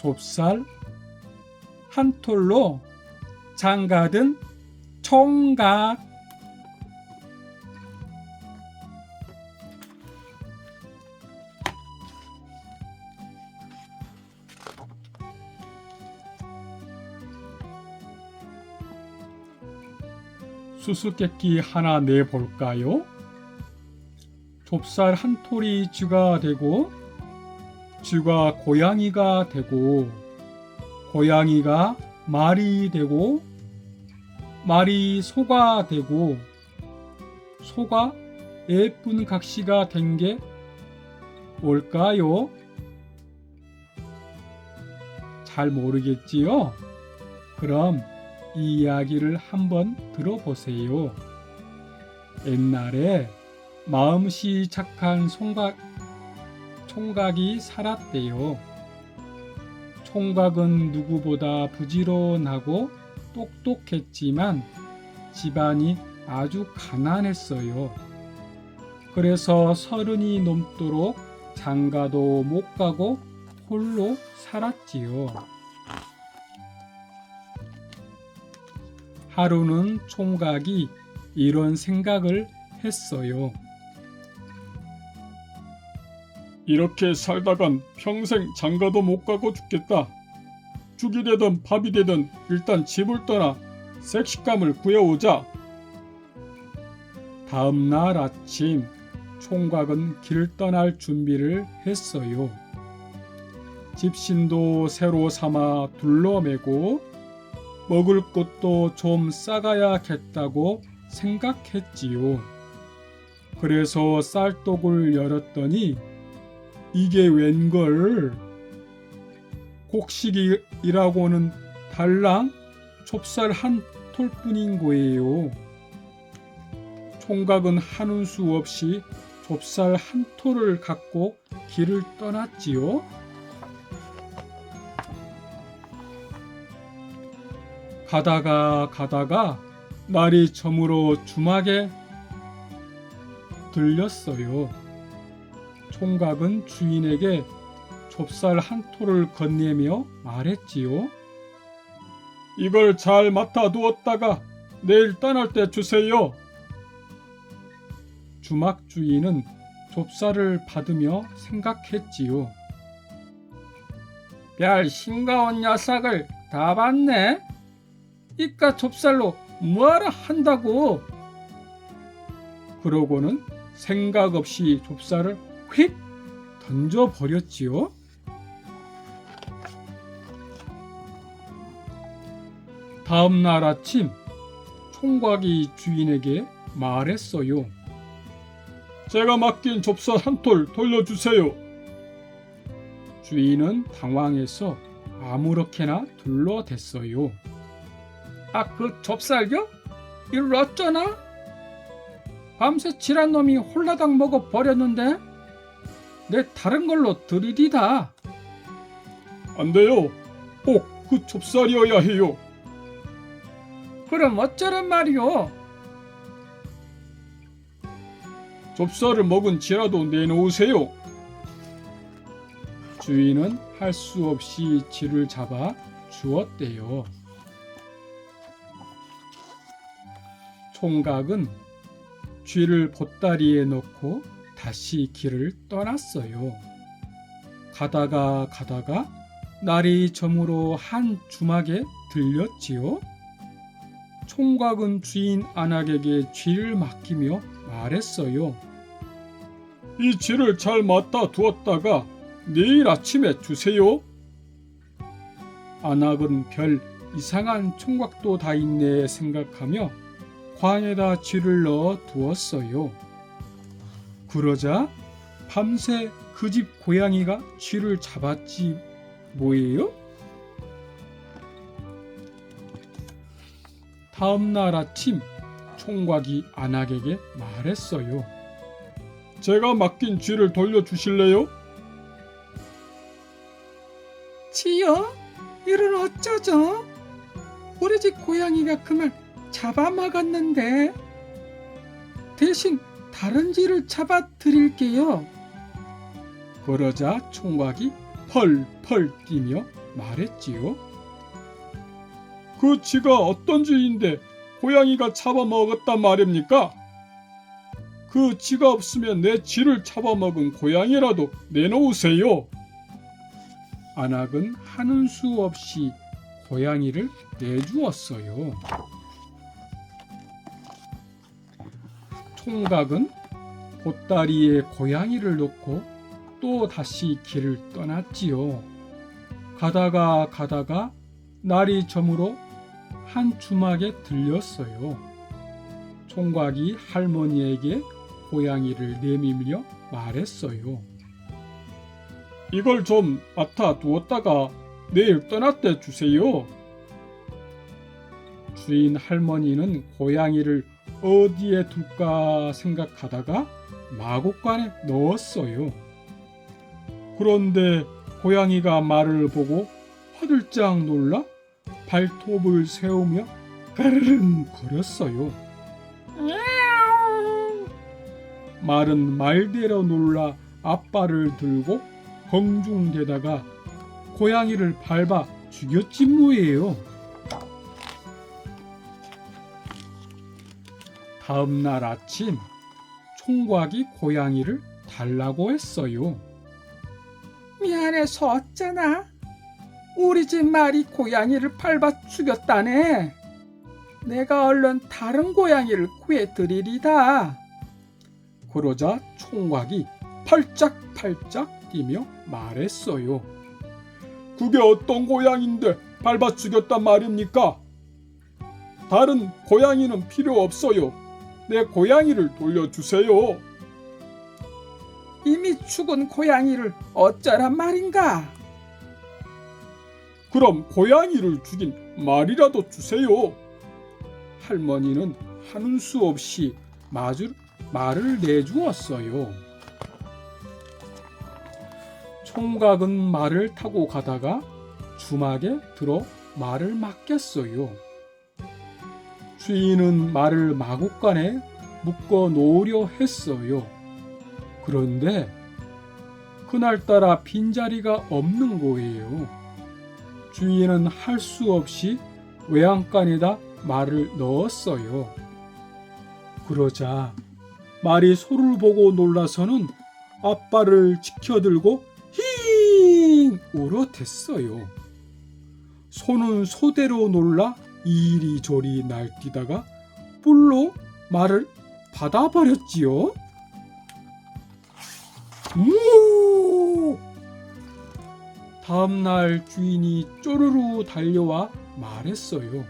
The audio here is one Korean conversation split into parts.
좁쌀 한 톨로 장가든 총각. 수수께끼 하나 내볼까요? 좁쌀 한 톨이 쥐가 되고, 쥐가 고양이가 되고, 고양이가 말이 되고, 말이 소가 되고, 소가 예쁜 각시가 된 게 뭘까요? 잘 모르겠지요? 그럼 이 이야기를 한번 들어보세요. 옛날에 마음씨 착한 총각이 살았대요. 총각은 누구보다 부지런하고 똑똑했지만 집안이 아주 가난했어요. 그래서 30이 넘도록 장가도 못 가고 홀로 살았지요. 하루는 총각이 이런 생각을 했어요. 이렇게 살다간 평생 장가도 못 가고 죽겠다. 죽이 되든 밥이 되든 일단 집을 떠나 색식감을 구해오자. 다음 날 아침 총각은 길을 떠날 준비를 했어요. 집신도 새로 삼아 둘러매고 먹을 것도 좀 싸가야겠다고 생각했지요. 그래서 쌀독을 열었더니 이게 웬걸? 곡식이라고는 달랑 좁쌀 한 톨뿐인 거예요. 총각은 하는 수 없이 좁쌀 한 톨을 갖고 길을 떠났지요. 가다가 날이 저물어 주막에 들렸어요. 총각은 주인에게 좁쌀 한 톨을 건네며 말했지요. 이걸 잘 맡아두었다가 내일 떠날 때 주세요. 주막 주인은 좁쌀을 받으며 생각했지요. 별 싱거운 녀석을 다 받네. 이깟 좁쌀로 뭐하러 한다고. 그러고는 생각 없이 좁쌀을 휙 던져버렸지요. 다음 날 아침 총각이 주인에게 말했어요. 제가 맡긴 좁쌀 한 톨 돌려주세요. 주인은 당황해서 아무렇게나 둘러댔어요. 그 좁쌀겨? 이걸 어쩌나? 밤새 칠한 놈이 홀라당 먹어버렸는데 내 다른 걸로 드리디다. 안 돼요. 꼭 그 좁쌀이어야 해요. 그럼 어쩌란 말이오? 좁쌀을 먹은 지라도 내놓으세요. 주인은 할 수 없이 쥐를 잡아 주었대요. 총각은 쥐를 보따리에 넣고 다시 길을 떠났어요. 가다가 날이 저물어 한 주막에 들렸지요. 총각은 주인 안악에게 쥐를 맡기며 말했어요. 이 쥐를 잘 맡아 두었다가 내일 아침에 주세요. 안악은 별 이상한 총각도 다 있네 생각하며 관에다 쥐를 넣어 두었어요. 그러자 밤새 그 집 고양이가 쥐를 잡았지 뭐예요? 다음 날 아침 총각이 안악에게 말했어요. 제가 맡긴 쥐를 돌려주실래요? 쥐요? 이를 어쩌죠? 우리 집 고양이가 그만 잡아먹었는데 대신 다른 쥐를 잡아 드릴게요. 그러자 총각이 펄펄 뛰며 말했지요. 그 쥐가 어떤 쥐인데 고양이가 잡아먹었단 말입니까? 그 쥐가 없으면 내 쥐를 잡아먹은 고양이라도 내놓으세요. 안악은 하는 수 없이 고양이를 내주었어요. 총각은 보따리에 고양이를 놓고 또 다시 길을 떠났지요. 가다가 날이 저물어 한 주막에 들렸어요. 총각이 할머니에게 고양이를 내밀며 말했어요. 이걸 좀 맡아 두었다가 내일 떠날 때 주세요. 주인 할머니는 고양이를 어디에 둘까 생각하다가 마구간에 넣었어요. 그런데 고양이가 말을 보고 화들짝 놀라 발톱을 세우며 까르릉 거렸어요. 말은 말대로 놀라 앞발을 들고 공중대다가 고양이를 밟아 죽였지 뭐예요. 다음 날 아침 총각이 고양이를 달라고 했어요. 미안해서 어쩌나? 우리 집 말이 고양이를 밟아 죽였다네. 내가 얼른 다른 고양이를 구해드리리다. 그러자 총각이 팔짝팔짝 뛰며 말했어요. 그게 어떤 고양인데 밟아 죽였단 말입니까? 다른 고양이는 필요 없어요. 내 고양이를 돌려주세요. 이미 죽은 고양이를 어쩌란 말인가? 그럼 고양이를 죽인 말이라도 주세요. 할머니는 하는 수 없이 말을 내주었어요. 총각은 말을 타고 가다가 주막에 들어 말을 맡겼어요. 주인은 말을 마구간에 묶어 놓으려 했어요. 그런데 그날따라 빈자리가 없는 거예요. 주인은 할 수 없이 외양간에다 말을 넣었어요. 그러자 말이 소를 보고 놀라서는 앞발을 치켜들고 힝 울어댔어요. 소는 소대로 놀라 이리저리 날뛰다가 뿔로 말을 받아버렸지요. 다음날 주인이 쪼르르 달려와 말했어요.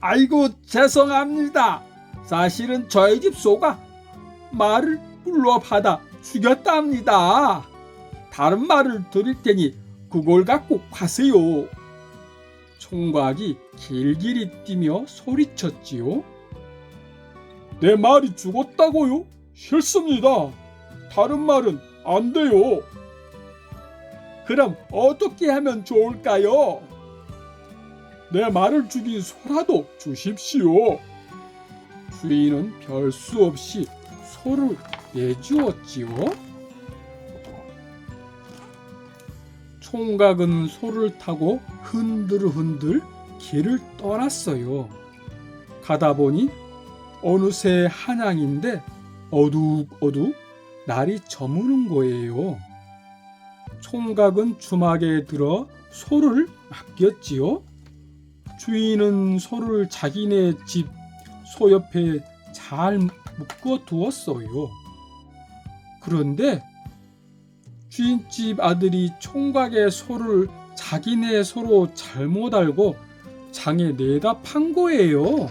아이고 죄송합니다. 사실은 저희 집 소가 말을 불러받아 죽였답니다. 다른 말을 드릴 테니 그걸 갖고 가세요. 총각이 길길이 뛰며 소리쳤지요. 내 말이 죽었다고요? 싫습니다. 다른 말은 안 돼요. 그럼 어떻게 하면 좋을까요? 내 말을 죽인 소라도 주십시오. 주인은 별 수 없이 소를 내주었지요. 총각은 소를 타고 흔들흔들 길을 떠났어요. 가다 보니 어느새 한양인데 어둑어둑 날이 저무는 거예요. 총각은 주막에 들어 소를 맡겼지요. 주인은 소를 자기네 집 소 옆에 잘 묶어 두었어요. 그런데 주인집 아들이 총각의 소를 자기네 소로 잘못 알고 장에 내다 판 거예요.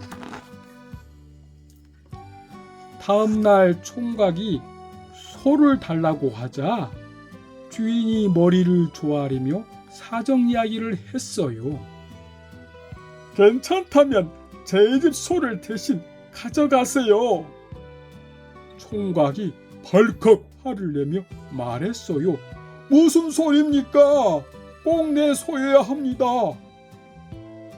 다음 날 총각이 소를 달라고 하자 주인이 머리를 조아리며 사정 이야기를 했어요. 괜찮다면 제 집 소를 대신 가져가세요. 총각이 벌컥 화를 내며 말했어요. 무슨 소리입니까? 꼭 내 소여야 합니다.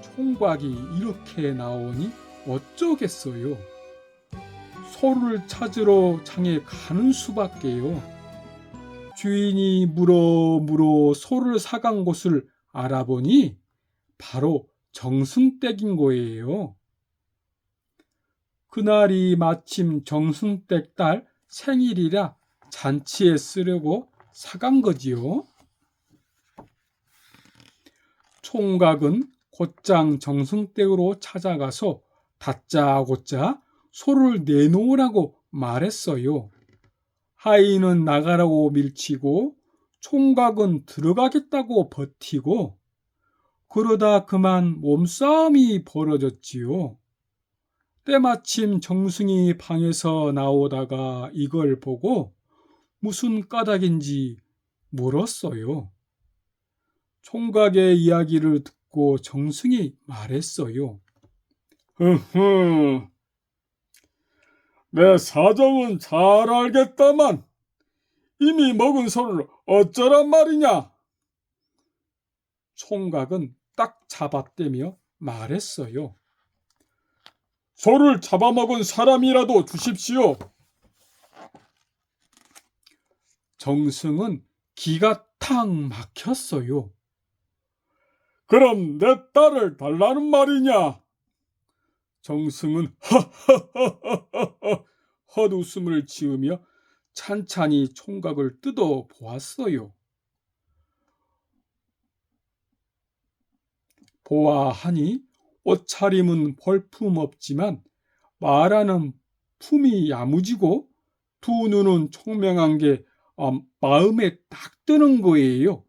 총각이 이렇게 나오니 어쩌겠어요. 소를 찾으러 장에 가는 수밖에요. 주인이 물어 소를 사간 곳을 알아보니 바로 정승댁인 거예요. 그날이 마침 정승댁 딸 생일이라 잔치에 쓰려고 사간 거지요. 총각은 곧장 정승댁으로 찾아가서 다짜고짜 소를 내놓으라고 말했어요. 하인은 나가라고 밀치고 총각은 들어가겠다고 버티고 그러다 그만 몸싸움이 벌어졌지요. 때마침 정승이 방에서 나오다가 이걸 보고 무슨 까닭인지 물었어요. 총각의 이야기를 듣고 정승이 말했어요. 흐흐, 내 사정은 잘 알겠다만 이미 먹은 소를 어쩌란 말이냐? 총각은 딱 잡아떼며 말했어요. 소를 잡아먹은 사람이라도 주십시오. 정승은 기가 탁 막혔어요. 그럼 내 딸을 달라는 말이냐? 정승은 하하하하하 헛웃음을 지으며 찬찬히 총각을 뜯어 보았어요. 보아하니 옷차림은 볼품없지만 말하는 품이 야무지고 두 눈은 총명한 게 마음에 딱 드는 거예요.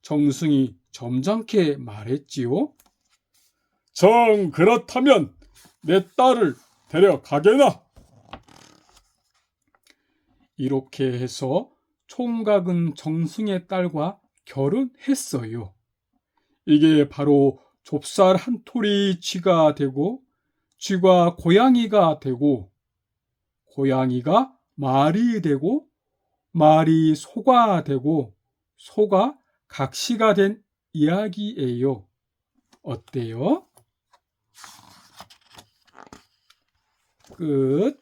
정승이 점잖게 말했지요. 정 그렇다면 내 딸을 데려가게나. 이렇게 해서 총각은 정승의 딸과 결혼했어요. 이게 바로 좁쌀 한 톨이 쥐가 되고 쥐가 고양이가 되고 고양이가 말이 되고 말이 소가 되고 소가 각시가 된 이야기예요. 어때요? 끝.